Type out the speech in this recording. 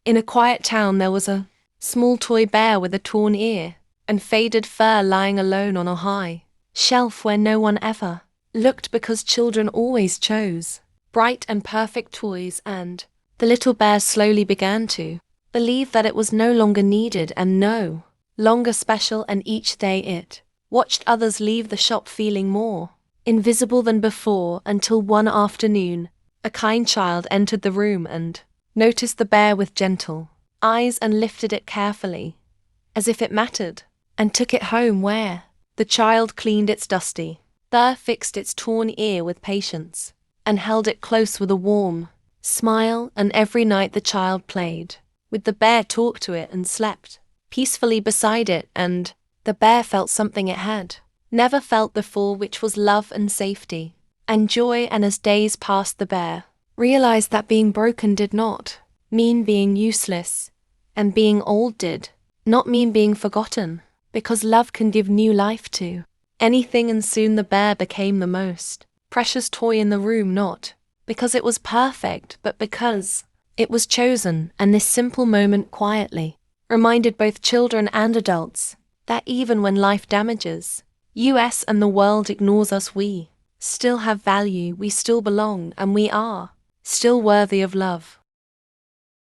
In a quiet town there was a small toy bear with a torn ear and faded fur lying alone on a high shelf where no one ever looked because children always chose bright and perfect toys, and the little bear slowly began to believe that it was no longer needed and no longer special, and each day it watched others leave the shop feeling more invisible than before, until one afternoon a kind child entered the room and noticed the bear with gentle eyes and lifted it carefully, as if it mattered, and took it home where the child cleaned its dusty fur, fixed its torn ear with patience, and held it close with a warm smile. And every night the child played with the bear, talked to it, and slept peacefully beside it, and the bear felt something it had never felt before, which was love and safety and joy. And as days passed, the bear realized that being broken did not mean being useless, and being old did not mean being forgotten, because love can give new life to anything. And soon the bear became the most precious toy in the room, not because it was perfect, but because it was chosen. And this simple moment quietly reminded both children and adults that even when life damages us and the world ignores us, we still have value, we still belong, and we are still worthy of love.